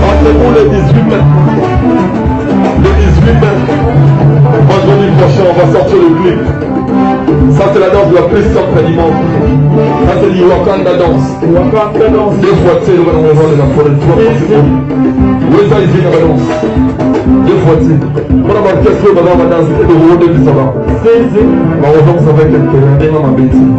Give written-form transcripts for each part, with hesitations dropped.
Rendez-vous le 18 mai. Le 18 mai. Vendredi prochain, on va sortir le clip. Ça, c'est la danse de la plus simple du monde. Ça, c'est du Wakanda danse. Deux fois, tu sais, on va dans la forêt. Trois fois, c'est bon. Oui, ça, ils viennent à la danse. Deux fois, tu sais. On a marqué ce que on va danser. Et le rôle de lui, ça va. Mais on va avec quelqu'un. On va bêtise.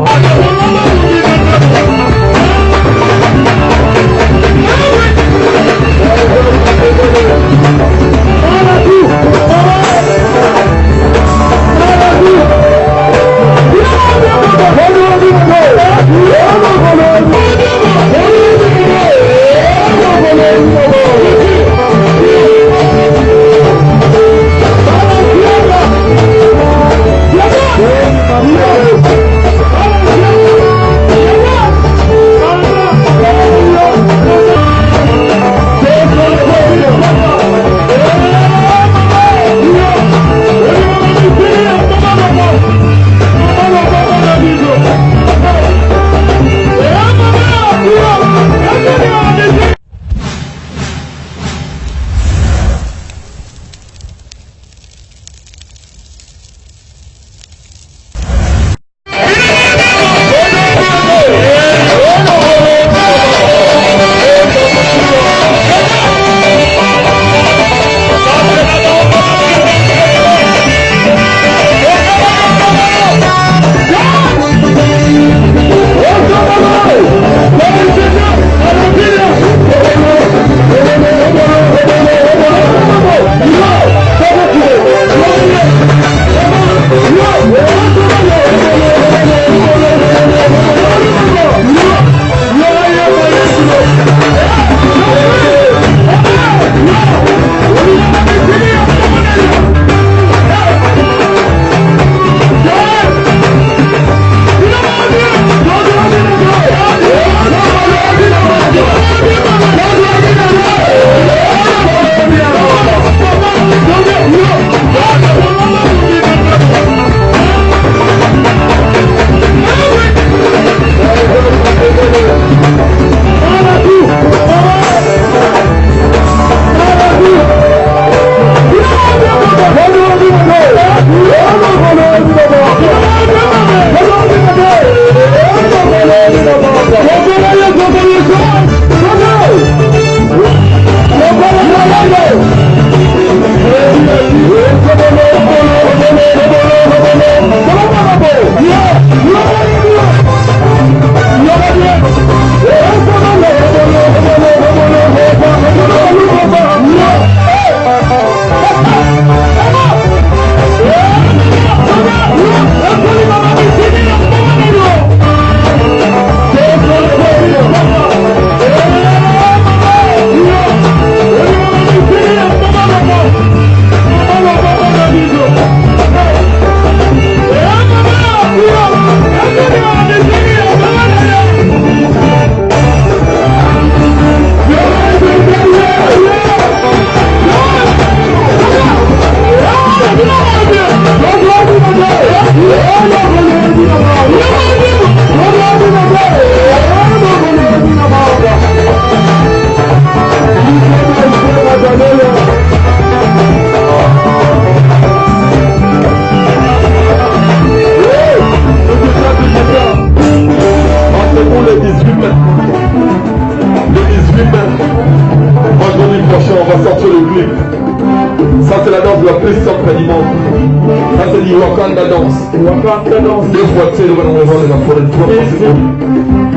Wakanda danse. Deux fois, tu sais, on va dans la forêt. Trois fois, c'est bon.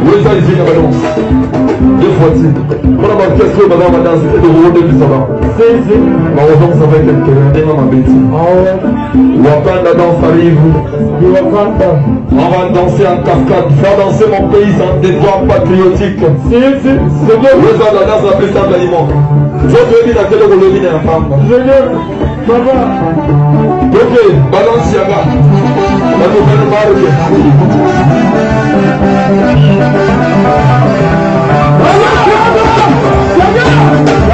Oui, ça, ils viennent à la danse. Deux fois, tu sais. On a marqué ce que on va danser. Et le rôle de lui, ça va. Mais on va avec quelqu'un. On va bêtise. Wakanda danse arrive. On va danser en cascade. Faire danser mon pays sans devoir patriotique. C'est bien. Oui, ça, la danse la plus simple aliment. Je veux dire à quel rôle il est en femme. Ok, balance Yaga. La nouvelle marque. Yaga!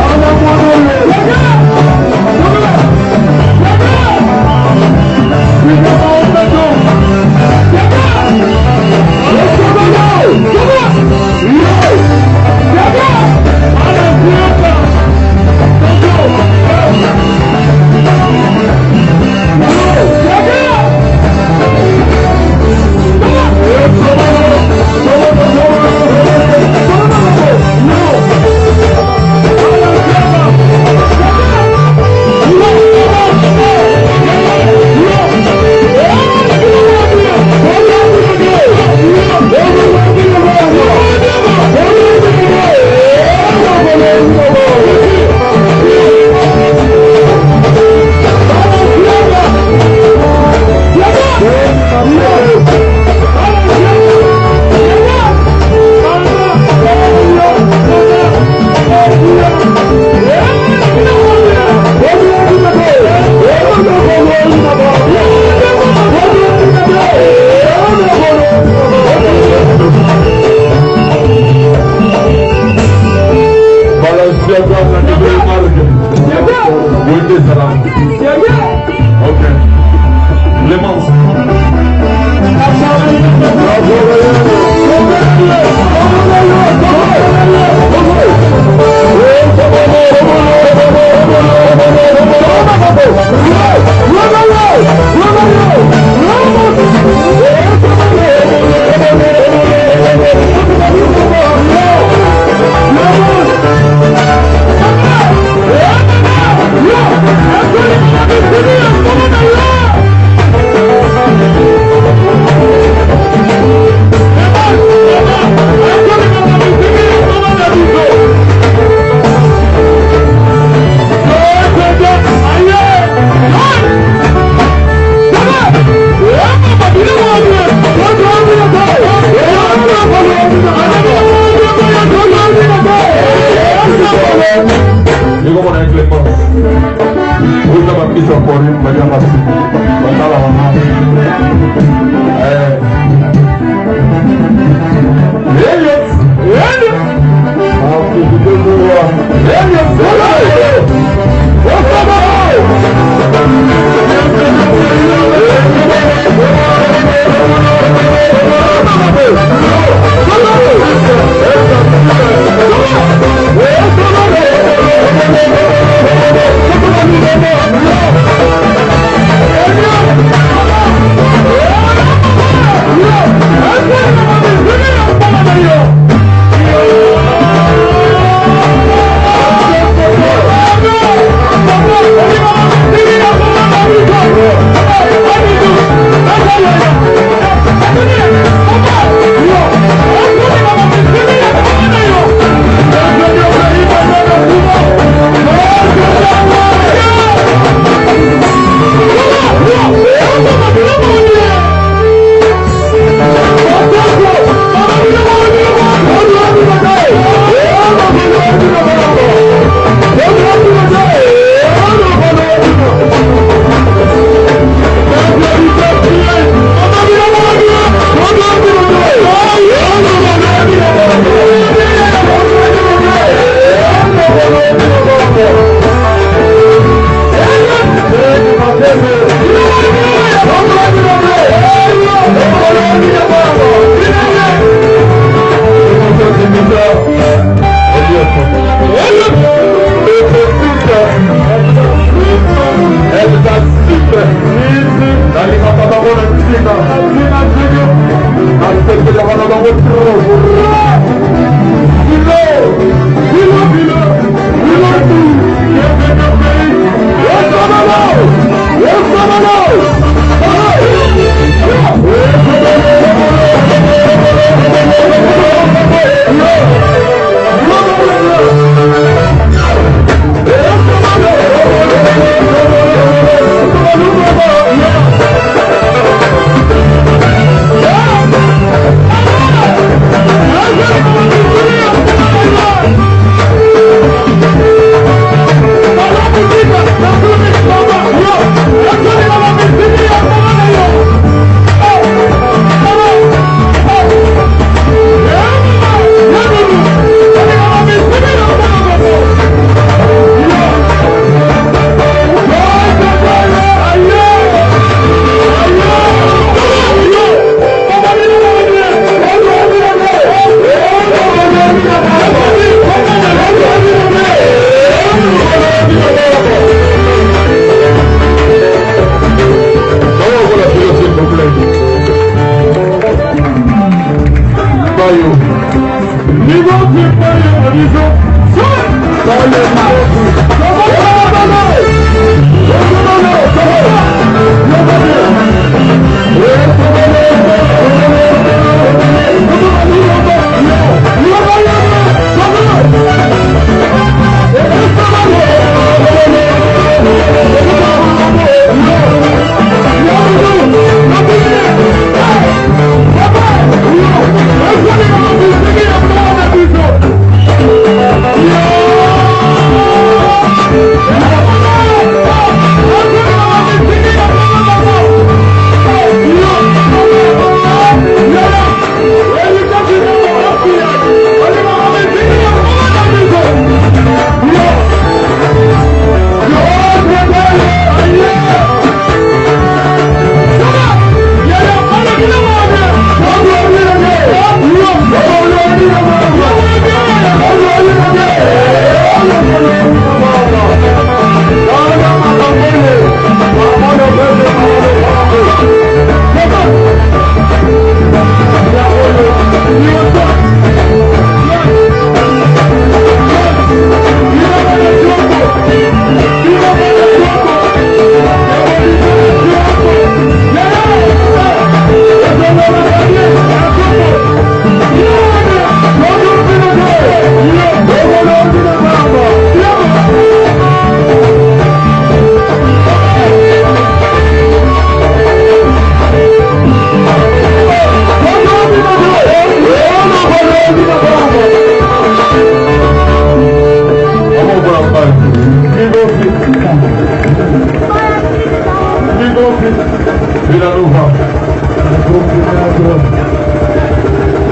Villanova.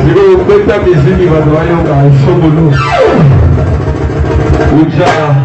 Zilopeta mizini bato bayoka Shomolo. Uja